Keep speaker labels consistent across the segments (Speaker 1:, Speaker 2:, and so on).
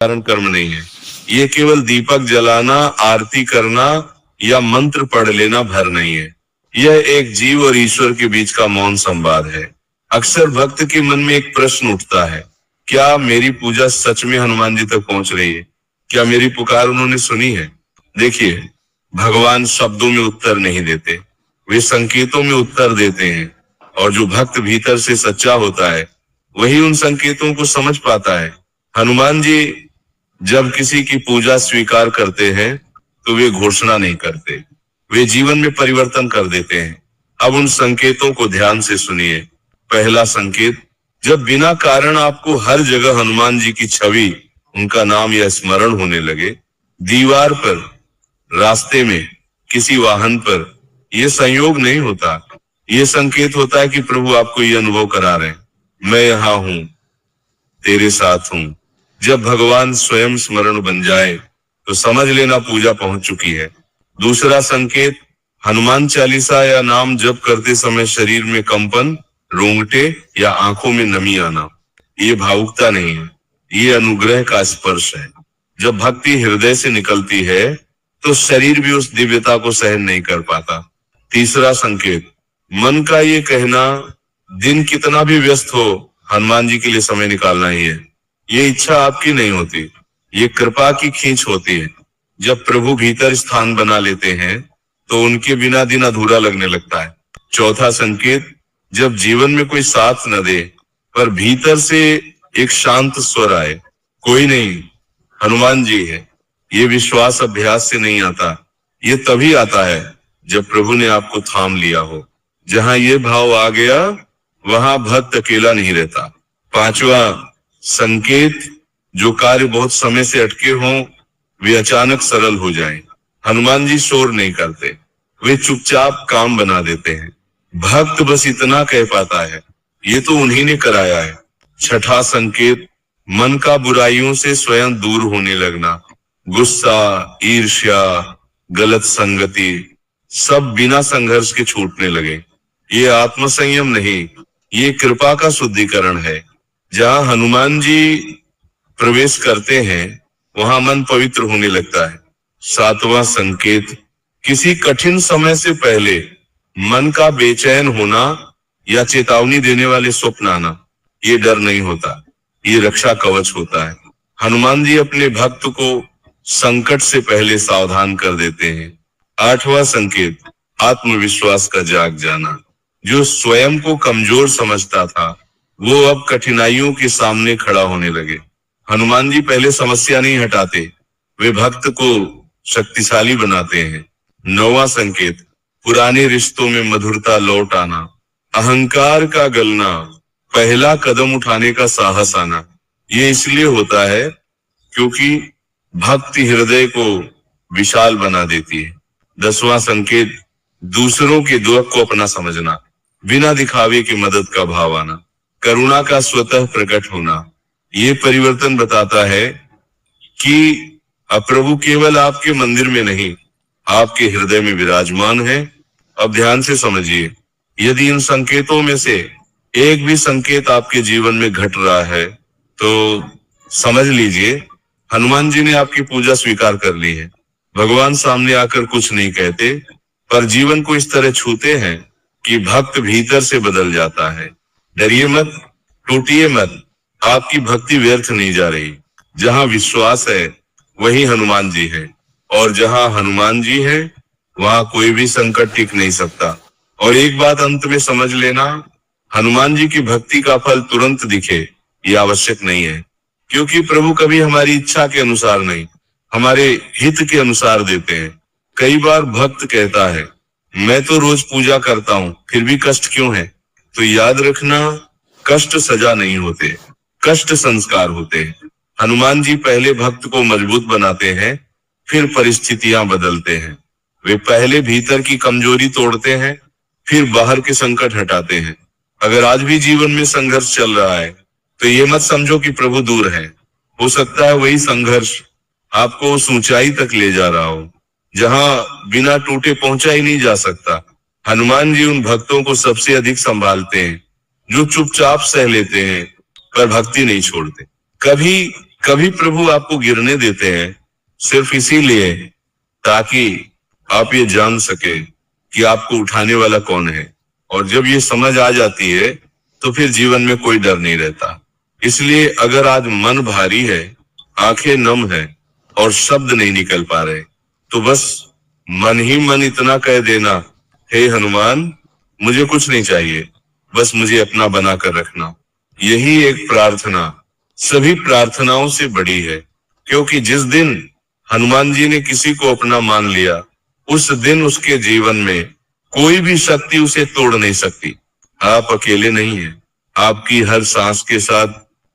Speaker 1: कारण कर्म नहीं है। ये केवल दीपक जलाना, आरती करना या मंत्र पढ़ लेना भर नहीं है। यह एक जीव और ईश्वर के बीच का मौन संवाद है। अक्सर भक्त के मन में एक प्रश्न उठता है, क्या मेरी पूजा सच में हनुमान जी तक पहुंच रही है? क्या मेरी पुकार उन्होंने सुनी है? देखिए, भगवान शब्दों में उत्तर नहीं देते, वे संकेतों में उत्तर देते हैं। और जो भक्त भीतर से सच्चा होता है वही उन संकेतों को समझ पाता है। हनुमान जी जब किसी की पूजा स्वीकार करते हैं तो वे घोषणा नहीं करते, वे जीवन में परिवर्तन कर देते हैं। अब उन संकेतों को ध्यान से सुनिए। पहला संकेत, जब बिना कारण आपको हर जगह हनुमान जी की छवि, उनका नाम या स्मरण होने लगे, दीवार पर, रास्ते में, किसी वाहन पर, यह संयोग नहीं होता, ये संकेत होता है कि प्रभु आपको ये अनुभव करा रहे हैं, मैं यहाँ हूं, तेरे साथ हूं। जब भगवान स्वयं स्मरण बन जाए तो समझ लेना पूजा पहुंच चुकी है। दूसरा संकेत, हनुमान चालीसा या नाम जप करते समय शरीर में कंपन, रोंगटे या आंखों में नमी आना, ये भावुकता नहीं है, ये अनुग्रह का स्पर्श है। जब भक्ति हृदय से निकलती है तो शरीर भी उस दिव्यता को सहन नहीं कर पाता। तीसरा संकेत, मन का ये कहना, दिन कितना भी व्यस्त हो, हनुमान जी के लिए समय निकालना ही है। ये इच्छा आपकी नहीं होती, ये कृपा की खींच होती है। जब प्रभु भीतर स्थान बना लेते हैं तो उनके बिना दिन अधूरा लगने लगता है। चौथा संकेत, जब जीवन में कोई साथ न दे पर भीतर से एक शांत स्वर आए, कोई नहीं, हनुमान जी है। ये विश्वास अभ्यास से नहीं आता, ये तभी आता है जब प्रभु ने आपको थाम लिया हो। जहां ये भाव आ गया वहां भक्त अकेला नहीं रहता। पांचवा संकेत, जो कार्य बहुत समय से अटके हों वे अचानक सरल हो जाएं। हनुमान जी शोर नहीं करते, वे चुपचाप काम बना देते हैं। भक्त बस इतना कह पाता है, ये तो उन्हीं ने कराया है। छठा संकेत, मन का बुराइयों से स्वयं दूर होने लगना, गुस्सा, ईर्ष्या, गलत संगति, सब बिना संघर्ष के छूटने लगे। ये आत्मसंयम नहीं, ये कृपा का शुद्धिकरण है। जहां हनुमान जी प्रवेश करते हैं वहां मन पवित्र होने लगता है। सातवां संकेत, किसी कठिन समय से पहले मन का बेचैन होना या चेतावनी देने वाले स्वप्न आना, ये डर नहीं होता, ये रक्षा कवच होता है। हनुमान जी अपने भक्त को संकट से पहले सावधान कर देते हैं। आठवां संकेत, आत्मविश्वास का जाग जाना। जो स्वयं को कमजोर समझता था वो अब कठिनाइयों के सामने खड़ा होने लगे। हनुमान जी पहले समस्या नहीं हटाते, वे भक्त को शक्तिशाली बनाते हैं। नौवां संकेत, पुराने रिश्तों में मधुरता लौट आना, अहंकार का गलना, पहला कदम उठाने का साहस आना। ये इसलिए होता है क्योंकि भक्ति हृदय को विशाल बना देती है। 10वां संकेत, दूसरों के दुख को अपना समझना, बिना दिखावे की मदद का भाव आना, करुणा का स्वतः प्रकट होना। ये परिवर्तन बताता है कि प्रभु केवल आपके मंदिर में नहीं, आपके हृदय में विराजमान है। अब ध्यान से समझिए, यदि इन संकेतों में से एक भी संकेत आपके जीवन में घट रहा है तो समझ लीजिए हनुमान जी ने आपकी पूजा स्वीकार कर ली है। भगवान सामने आकर कुछ नहीं कहते पर जीवन को इस तरह छूते हैं कि भक्त भीतर से बदल जाता है। डरिए मत, टूटिए मत, आपकी भक्ति व्यर्थ नहीं जा रही। जहां विश्वास है वही हनुमान जी है, और जहां हनुमान जी है वहां कोई भी संकट टिक नहीं सकता। और एक बात अंत में समझ लेना, हनुमान जी की भक्ति का फल तुरंत दिखे ये आवश्यक नहीं है, क्योंकि प्रभु कभी हमारी इच्छा के अनुसार नहीं, हमारे हित के अनुसार देते हैं। कई बार भक्त कहता है, मैं तो रोज पूजा करता हूँ फिर भी कष्ट क्यों है? तो याद रखना, कष्ट सजा नहीं होते, कष्ट संस्कार होते हैं। हनुमान जी पहले भक्त को मजबूत बनाते हैं, फिर परिस्थितियां बदलते हैं। वे पहले भीतर की कमजोरी तोड़ते हैं, फिर बाहर के संकट हटाते हैं। अगर आज भी जीवन में संघर्ष चल रहा है तो ये मत समझो कि प्रभु दूर है। हो सकता है वही संघर्ष आपको उस ऊंचाई तक ले जा रहा हो जहां बिना टूटे पहुंचा ही नहीं जा सकता। हनुमान जी उन भक्तों को सबसे अधिक संभालते हैं जो चुपचाप सह लेते हैं पर भक्ति नहीं छोड़ते। कभी कभी प्रभु आपको गिरने देते हैं सिर्फ इसीलिए ताकि आप ये जान सके कि आपको उठाने वाला कौन है। और जब ये समझ आ जाती है तो फिर जीवन में कोई डर नहीं रहता। इसलिए अगर आज मन भारी है, आंखें नम है और शब्द नहीं निकल पा रहे, तो बस मन ही मन इतना कह देना, हे हनुमान, मुझे कुछ नहीं चाहिए, बस मुझे अपना बना कर रखना। यही एक प्रार्थना सभी प्रार्थनाओं से बड़ी है, क्योंकि जिस दिन हनुमान जी ने किसी को अपना मान लिया, उस दिन उसके जीवन में कोई भी शक्ति उसे तोड़ नहीं सकती। आप अकेले नहीं हैं, आपकी हर सांस के साथ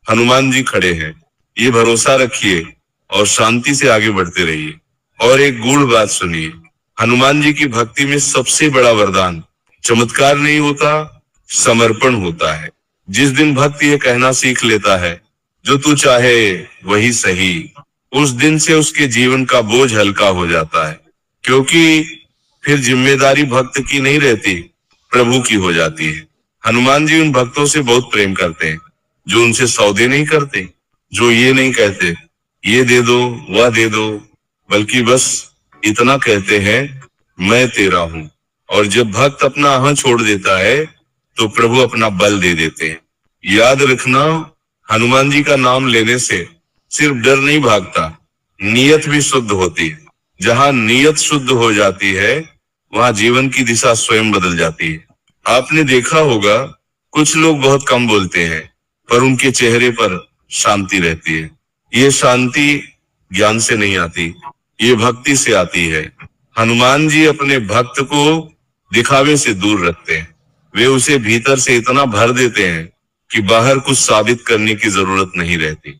Speaker 1: हनुमान जी खड़े हैं। ये भरोसा रखिए और शांति से आगे बढ़ते रहिए। और एक गूढ़ बात सुनिए, हनुमान जी की भक्ति में सबसे बड़ा वरदान चमत्कार नहीं होता, समर्पण होता है। जिस दिन भक्त ये कहना सीख लेता है, जो तू चाहे वही सही, उस दिन से उसके जीवन का बोझ हल्का हो जाता है, क्योंकि फिर जिम्मेदारी भक्त की नहीं रहती, प्रभु की हो जाती है। हनुमान जी उन भक्तों से बहुत प्रेम करते हैं जो उनसे सौदे नहीं करते, जो ये नहीं कहते ये दे दो वह दे दो, बल्कि बस इतना कहते हैं, मैं तेरा हूं। और जब भक्त अपना अहं छोड़ देता है तो प्रभु अपना बल दे देते हैं। याद रखना, हनुमान जी का नाम लेने से सिर्फ डर नहीं भागता, नीयत भी शुद्ध होती है। जहां नीयत शुद्ध हो जाती है वहां जीवन की दिशा स्वयं बदल जाती है। आपने देखा होगा, कुछ लोग बहुत कम बोलते हैं पर उनके चेहरे पर शांति रहती है। ये शांति ज्ञान से नहीं आती, ये भक्ति से आती है। हनुमान जी अपने भक्त को दिखावे से दूर रखते हैं। वे उसे भीतर से इतना भर देते हैं कि बाहर कुछ साबित करने की जरूरत नहीं रहती।